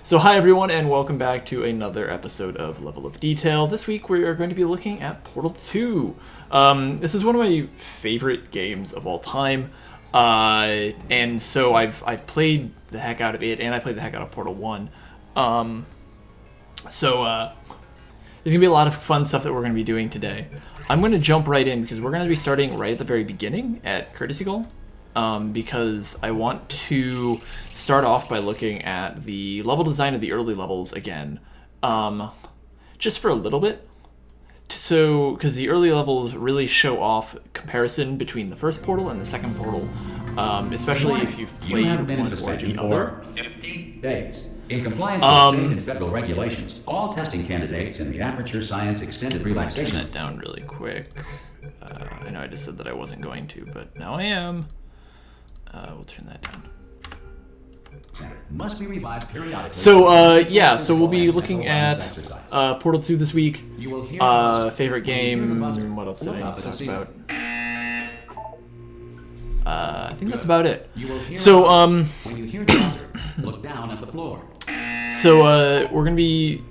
So hi everyone and welcome back to another episode of Level of Detail. This week we are going to be looking at Portal 2. This is one of my favorite games of all time. And so I've played the heck out of it, and I played the heck out of Portal 1. There's going to be a lot of fun stuff that we're going to be doing today. I'm going to jump right in because we're going to be starting right at the very beginning at Courtesy Goal. Because I want to start off by looking at the level design of the early levels again, just for a little bit. So, because the early levels really show off comparison between the first Portal and the second Portal, especially if you've played one or the other. 50 days. In compliance with state and federal regulations, all testing candidates in the Aperture Science Extended Relaxation... Turn that down really quick. I know I just said that I wasn't going to, but now I am. We'll turn that down. Must be revived periodically. So, so we'll be looking at Portal 2 this week. Favorite game, what else did I talk about? I think that's about it. So, when you hear the buzzer, look down at the floor. So, we're going to be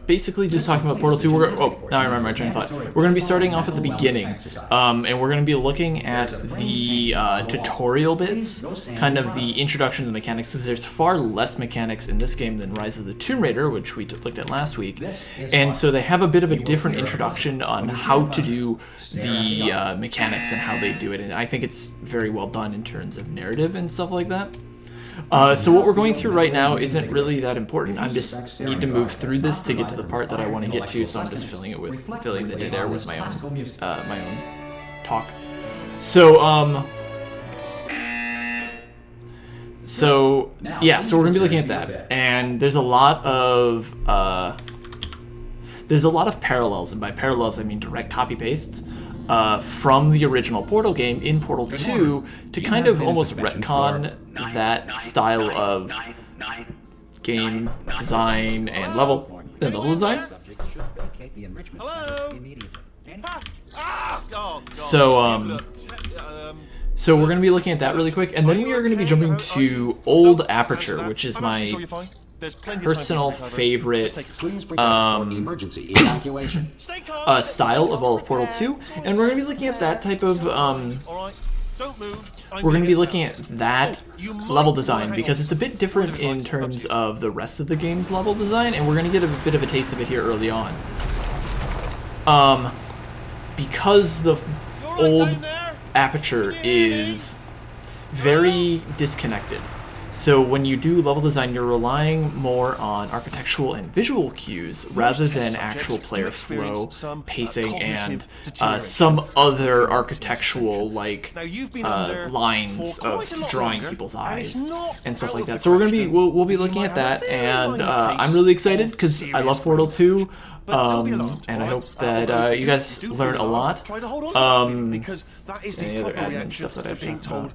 basically just talking about Portal 2. Now I remember my train of thought. We're going to be starting off at the beginning, and we're going to be looking at the tutorial bits, kind of the introduction to the mechanics, because there's far less mechanics in this game than Rise of the Tomb Raider, which we looked at last week. And so they have a bit of a different introduction on how to do the mechanics and how they do it, and I think it's very well done in terms of narrative and stuff like that. So what we're going through right now isn't really that important. I just need to move through this to get to the part that I want to get to, so I'm just filling the dead air with my own talk. So we're gonna be looking at that, and there's a lot of parallels, and by parallels I mean direct copy pastes. From the original Portal game in Portal 2 to kind of almost retcon that style of game design and level design. So we're going to be looking at that really quick, and then we are going to be jumping to Old Aperture, which is my personal favorite style of all of Portal 2, and we're going to be looking at that type of we're going to be looking at that level design because it's a bit different in terms of the rest of the game's level design, and we're going to get a bit of a taste of it here early on. Because the Old Aperture is very disconnected. So when you do level design, you're relying more on architectural and visual cues rather than actual player flow, pacing, and some other architectural lines of drawing people's eyes and stuff like that. So we'll be looking at that, and I'm really excited because I love Portal 2. And I hope that you guys learn a lot. Any other admin stuff that I've been told?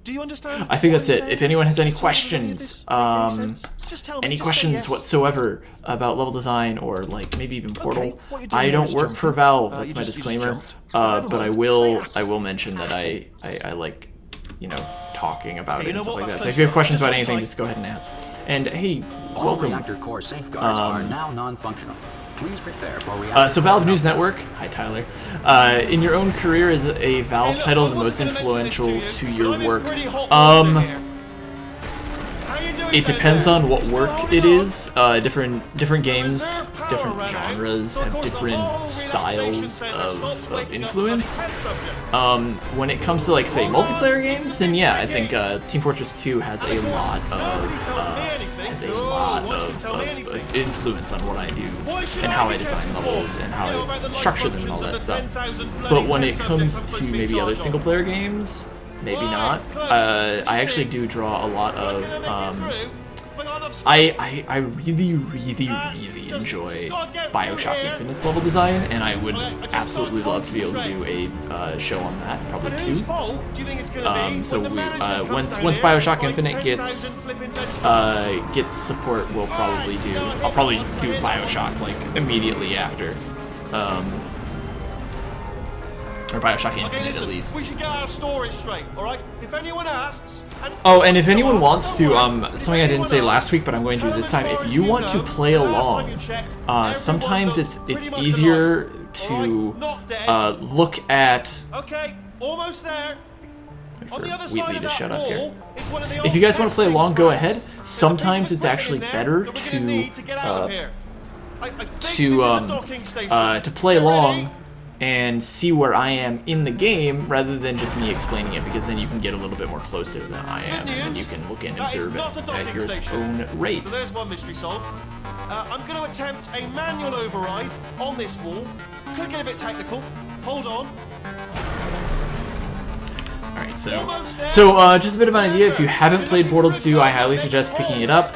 Do you understand? I think that's it. If anyone has any questions, any questions whatsoever about level design or maybe even Portal, I don't work for Valve. That's my disclaimer. But I will mention that I like, talking about it and stuff like that. So if you have questions about anything, just go ahead and ask. And hey, welcome. Reactor core safeguards are now non-functional. Please prepare for so Valve News Network, hi Tyler. In your own career, is a Valve title the most influential to your work? It depends on what work it is. Different games, different genres have different styles of influence. When it comes to say multiplayer games, then yeah, I think Team Fortress 2 has a lot of influence on what I do and how I design levels and how I structure them and all that stuff. But when it comes to maybe other single player games, maybe not. I actually do draw a lot of I really enjoy BioShock Infinite's level design, and I would absolutely love to be able to do a show on that, probably two. So once BioShock Infinite gets support, I'll probably do BioShock immediately after. or Bioshock Okay, Infinite listen, at least. we should get our story straight, alright? If anyone asks... Oh, and if anyone wants to, something I didn't say last week, but I'm going to do this time. If you want to play along, sometimes it's easier to look at. Okay, almost there. On the other Wheatley side of to that shut up here. wall is one of the If you guys want to play old along, go testing ahead. tracks. Sometimes There's it's a piece of actually equipment in better there that we're gonna need to get out of here. I think this is a docking station. to play Get along ready. and see where I am in the game rather than just me explaining it, because then you can get a little bit more closer than I am, and then you can look and That is observe not a it docking at your station. own rate. So there's one mystery solved. I'm going to attempt a manual override on this wall. Could get a bit technical. Hold on. Alright, so Almost there. just a bit of an idea. If you haven't played Portal 2, I highly suggest picking it up.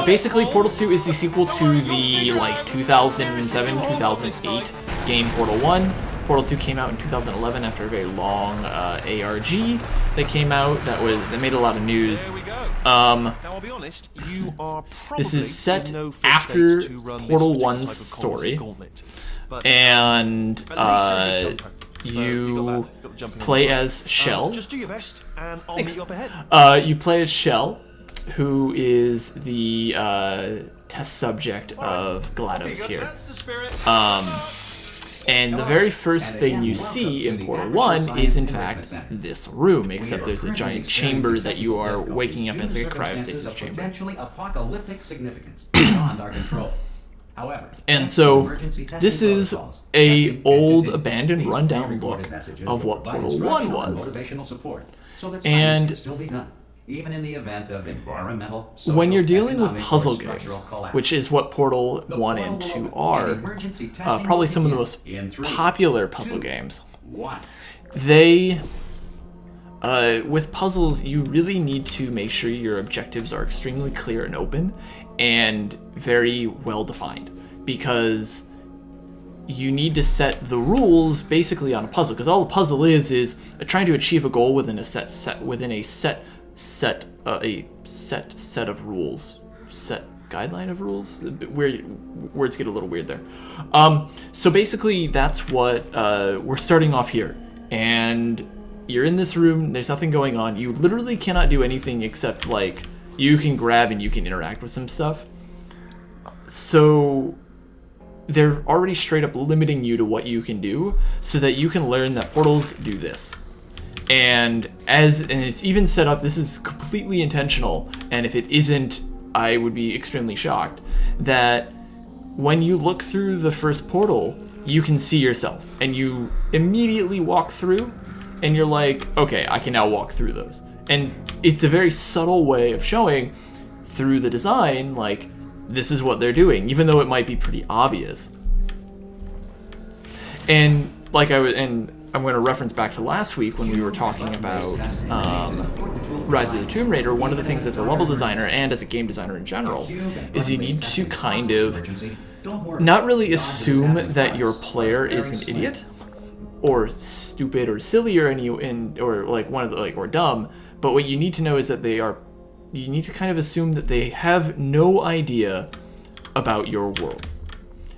Basically, Portal 2 is the sequel to the, like, 2007, 2008 game Portal 1. Portal 2 came out in 2011 after a very long ARG that came out that made a lot of news. There we go. Now, I'll be honest, you are probably This is set in no fit after state to run this Portal particular 1's type of story. gauntlet. But And at least you're a good jumper. So you you got the jumping on play the side. as Shell. Just do your best, and I'll meet you up ahead. You play as Shell, who is the test subject of GLaDOS here. That's the spirit. And the very first thing you see in Portal 1 is, in fact, this room, except there's a giant chamber that you are waking up in. It's like a cryostasis chamber. Potentially apocalyptic significance beyond our control. However, And so, this is a old, abandoned, rundown look of what Portal 1 was. Motivational support, so that And science can still be done, even in the event of environmental, social, when you're dealing with economic, or puzzle games, structural collapse. which is what Portal 1 and 2 are, Emergency testing probably will some of the begin most in 3, popular puzzle 2, games, 1. they with puzzles, you really need to make sure your objectives are extremely clear and open and very well defined, because you need to set the rules basically on a puzzle, because all the puzzle is trying to achieve a goal within a set of rules, set guideline of rules. Words get a little weird there. So basically, that's what we're starting off here, and you're in this room. There's nothing going on. You literally cannot do anything except, like, you can grab and you can interact with some stuff. So they're already straight up limiting you to what you can do, so that you can learn that portals do this. And it's even set up, this is completely intentional, and if it isn't, I would be extremely shocked, that when you look through the first portal, you can see yourself, and you immediately walk through, and you're like, okay, I can now walk through those. And it's a very subtle way of showing through the design, like, this is what they're doing, even though it might be pretty obvious. And I'm going to reference back to last week when we were talking about Rise of the Tomb Raider. One of the things as a level designer and as a game designer in general is you need to kind of not really assume that your player is an idiot or stupid or silly or or dumb, but what you need to know is that you need to kind of assume that they have no idea about your world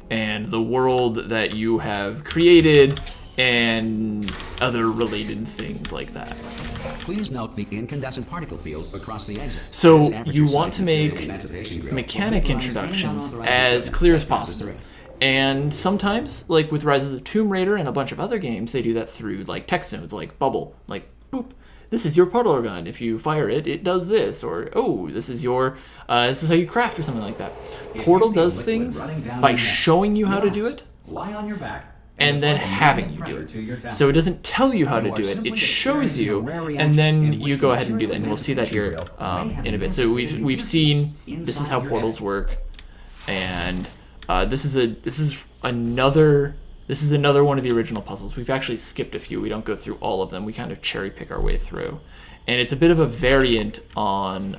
and the world that you have created and other related things like that. Please note the incandescent particle field across the exit. So This aperture you want to site make considered emancipation grill mechanic will introductions visualize as the clear as process possible. through. And sometimes, like with Rise of the Tomb Raider and a bunch of other games, they do that through like text nodes, like bubble, like boop. This is your portal gun. If you fire it, it does this. Or, oh, this is how you craft, or something like that. Portal does things by showing you how to do it Lie on your back and then having you do it. So it doesn't tell you how to do it, it shows you, and then you go ahead and do that. And we'll see that here in a bit. So we've seen this is how portals work, and this is another one of the original puzzles. We've actually skipped a few. We don't go through all of them. We kind of cherry pick our way through, and it's a bit of a variant on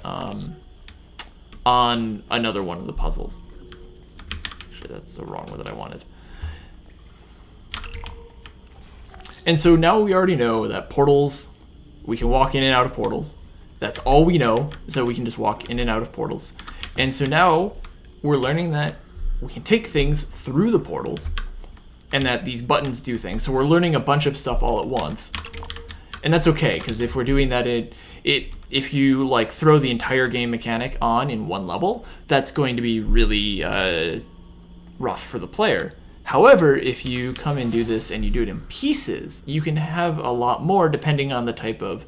another one of the puzzles. Actually, that's the wrong one that I wanted. And so now we already know that portals, we can walk in and out of portals. That's all we know, is that we can just walk in and out of portals. And so now we're learning that we can take things through the portals, and that these buttons do things. So we're learning a bunch of stuff all at once, and that's okay, because if we're doing that, if you like throw the entire game mechanic on in one level, that's going to be really rough for the player. However, if you come and do this and you do it in pieces, you can have a lot more depending on the type of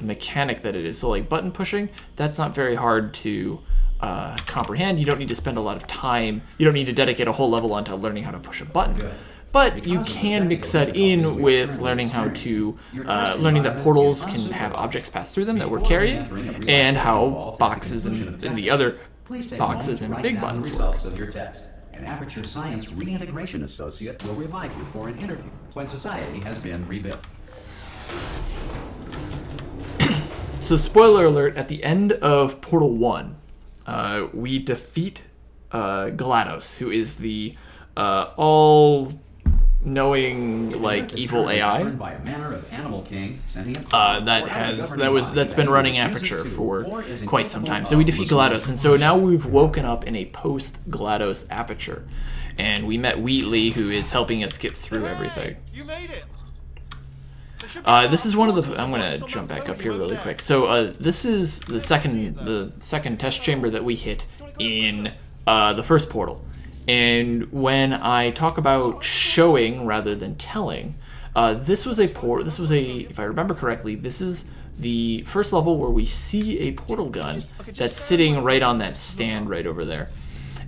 mechanic that it is. So like button pushing, that's not very hard to comprehend. You don't need to spend a lot of time. You don't need to dedicate a whole level onto learning how to push a button. But you can mix that in with learning how to, learning that portals can have objects pass through them that we're carrying, and how boxes and the other boxes and big buttons work. Results of your test. An Aperture Science Reintegration Associate will revive you for an interview when society has been rebuilt. So spoiler alert, at the end of Portal 1, we defeat GLaDOS, who is the all-knowing, like, evil AI By a manner of Animal King, sending a that's been running Aperture for quite some time. So we defeat GLaDOS, and so now we've woken up in a post-GLaDOS Aperture, and we met Wheatley, who is helping us get through everything. You made it. This is one of the. I'm gonna jump back up here really quick. So this is the second test chamber that we hit in the first portal. And when I talk about showing rather than telling, this was if I remember correctly, this is the first level where we see a portal gun that's sitting right on that stand right over there.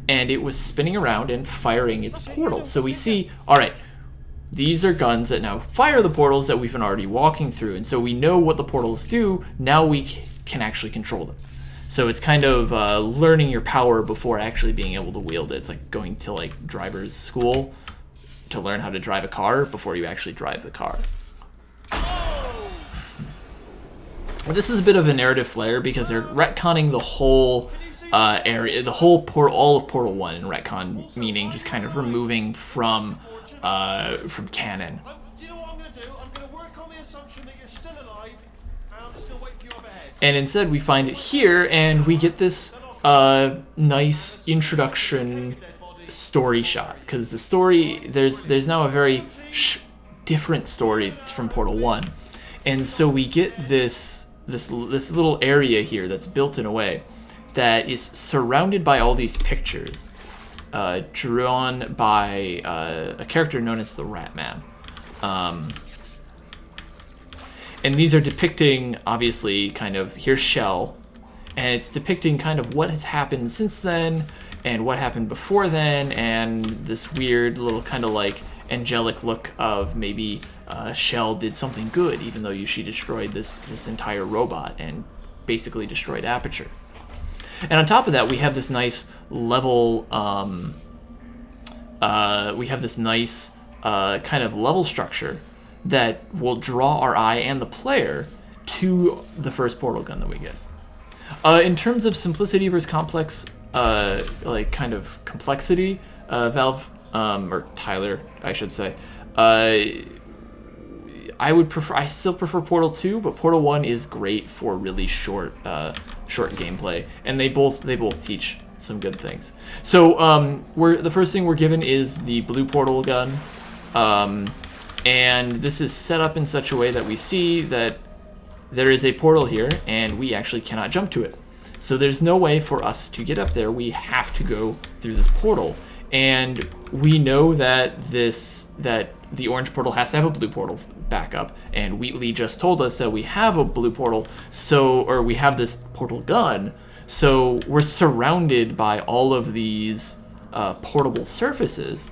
And it was spinning around and firing its portal. So we see, all right, these are guns that now fire the portals that we've been already walking through. And so we know what the portals do, now we can actually control them. So it's kind of learning your power before actually being able to wield it. It's like going to like driver's school to learn how to drive a car before you actually drive the car. This is a bit of a narrative flair because they're retconning the whole area, the whole all of Portal 1, and retcon meaning just kind of removing from canon. Do you know what I'm going to do? I'm going to work on the assumption that you're still alive, and I'm just going to wait for you up ahead. And instead we find it here, and we get this nice introduction story shot, because the story, there's now a very different story from Portal 1. And so we get this little area here that's built in a way that is surrounded by all these pictures drawn by a character known as the Rat Man. And these are depicting, obviously, kind of, here's Shell, and it's depicting kind of what has happened since then, and what happened before then, and this weird little kind of like angelic look of maybe Shell did something good, even though she destroyed this entire robot and basically destroyed Aperture. And on top of that, we have this nice level, we have this nice kind of level structure that will draw our eye and the player to the first portal gun that we get. In terms of simplicity versus complex, like kind of complexity, Valve, or Tyler, I should say, I still prefer Portal 2, but Portal 1 is great for really short gameplay, and they both teach some good things. So the first thing we're given is the blue portal gun, and this is set up in such a way that we see that there is a portal here, and we actually cannot jump to it. So there's no way for us to get up there. We have to go through this portal, and we know that the orange portal has to have a blue portal backup, and Wheatley just told us that we have a blue portal, or we have this portal gun, so we're surrounded by all of these portable surfaces,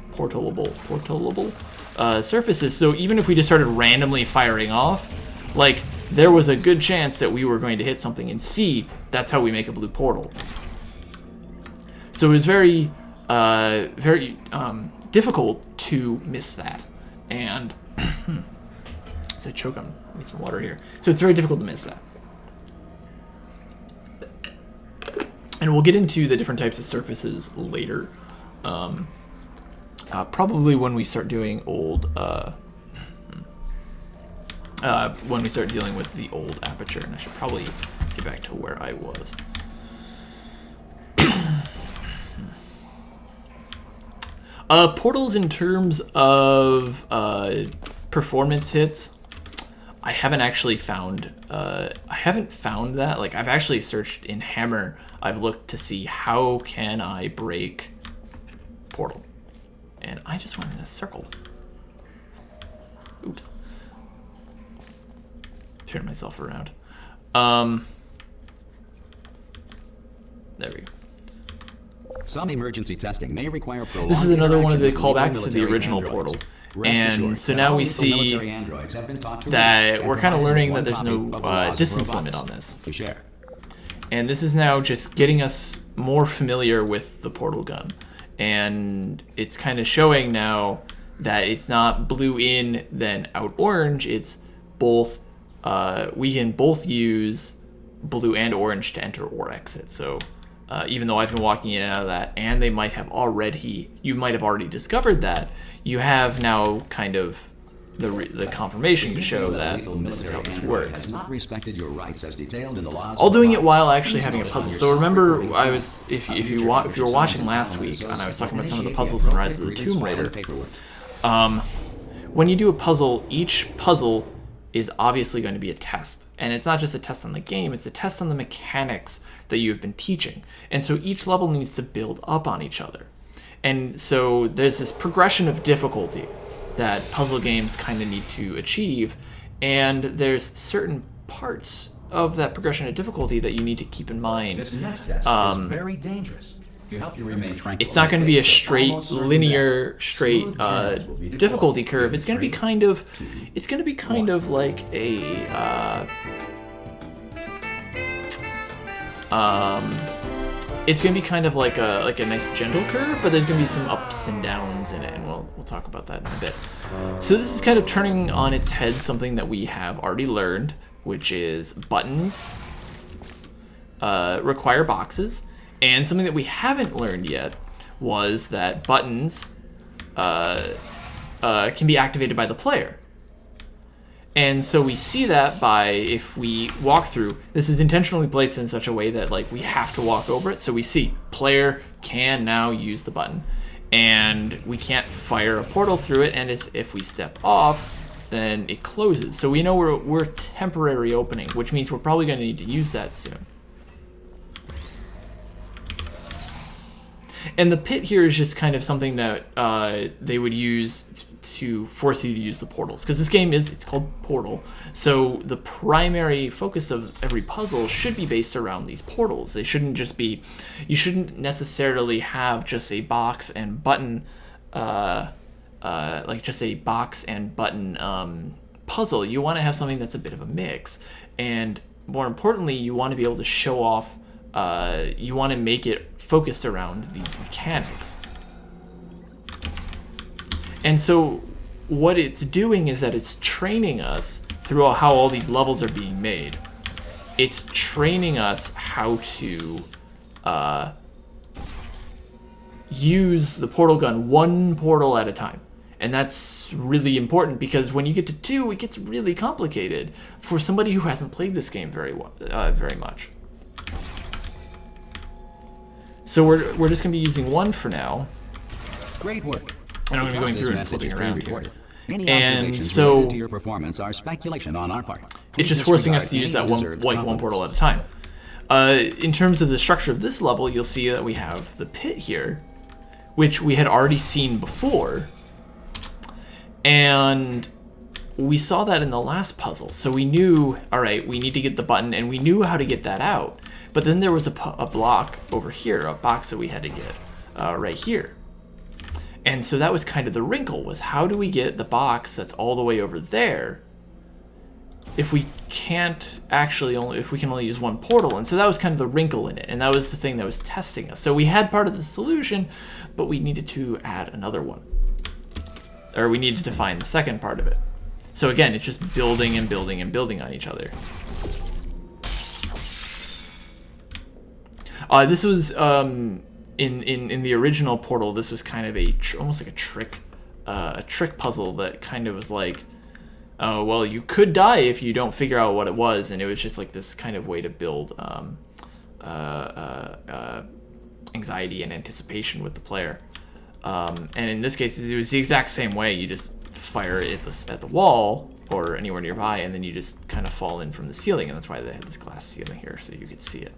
surfaces, so even if we just started randomly firing off, like, there was a good chance that we were going to hit something and see. That's how we make a blue portal. So it was very difficult to miss that, and as I choke on, I need some water here. So it's very difficult to miss that. And we'll get into the different types of surfaces later, probably when we start doing when we start dealing with the old Aperture, and I should probably get back to where I was. Portals in terms of performance hits, I haven't actually found. I haven't found that. Like, I've actually searched in Hammer. I've looked to see how can I break Portal, and I just went in a circle. Oops. Turn myself around. There we go. Some emergency testing may require prolonged This is another one of the interaction with callbacks to the military original androids. Portal. Rest And assured so that now all we lethal see military androids have been taught to that read we're and kind of provided learning one that there's copy no of the laws of distance robotics limit on this. to share. And this is now just getting us more familiar with the portal gun. And it's kind of showing now that it's not blue in, then out orange. It's both, we can both use blue and orange to enter or exit. So even though I've been walking in and out of that, and you might have already discovered that, you have now kind of the confirmation to show that this is how this works. Has not respected your rights as detailed in the laws All of doing it robotics. while actually having a puzzle. So remember, I was if you were watching last week, and I was talking about some of the puzzles in Rise of the Tomb Raider. When you do a puzzle, each puzzle is obviously going to be a test, and it's not just a test on the game; it's a test on the mechanics that you have been teaching. And so each level needs to build up on each other, and so there's this progression of difficulty that puzzle games kind of need to achieve, and there's certain parts of that progression of difficulty that you need to keep in mind. This next test is very dangerous. To help you remain tranquil, It's not going to be a face straight, almost certain linear, death. straight Smooth channels will be deployed. difficulty curve. It's going to be Three, kind of, two, it's going to be kind of like a, it's going to be kind of like a nice gentle curve, but there's going to be some ups and downs in it, and we'll talk about that in a bit. So this is kind of turning on its head something that we have already learned, which is buttons require boxes, and something that we haven't learned yet was that buttons can be activated by the player. And so we see that by, if we walk through, this is intentionally placed in such a way that like we have to walk over it. So we see player can now use the button, and we can't fire a portal through it. And if we step off, then it closes. So we know we're temporary opening, which means we're probably going to need to use that soon. And the pit here is just kind of something that they would use to force you to use the portals, because this game it's called Portal, so the primary focus of every puzzle should be based around these portals. They shouldn't just be, you shouldn't necessarily have just a box and button like just a box and button puzzle. You want to have something that's a bit of a mix, and more importantly, you want to be able to show off, you want to make it focused around these mechanics. And so what it's doing is that it's training us through how all these levels are being made. It's training us how to use the portal gun one portal at a time. And that's really important, because when you get to 2, it gets really complicated for somebody who hasn't played this game very much. So we're just going to be using 1 for now. Great work. And I'm going to be going This through and message flipping is around pre-recorded. here. Any And observations so related to your performance are speculation on our part. It's just Please forcing us disregard to use any that one deserved one compliments. portal at a time. In terms of the structure of this level, you'll see that we have the pit here, which we had already seen before, and we saw that in the last puzzle. So we knew, all right, we need to get the button, and we knew how to get that out. But then there was a block over here, a box that we had to get right here. And so that was kind of the wrinkle, was how do we get the box that's all the way over there if we can't actually if we can only use one portal? And so that was kind of the wrinkle in it, and that was the thing that was testing us. So we had part of the solution, but we needed to add another one, or we needed to find the second part of it. So again, it's just building and building and building on each other. This was in the original Portal. This was kind of almost like a trick puzzle that kind of was like, oh well, you could die if you don't figure out what it was, and it was just like this kind of way to build anxiety and anticipation with the player. And in this case, it was the exact same way. You just fire it at the wall or anywhere nearby, and then you just kind of fall in from the ceiling, and that's why they had this glass ceiling here, so you could see it.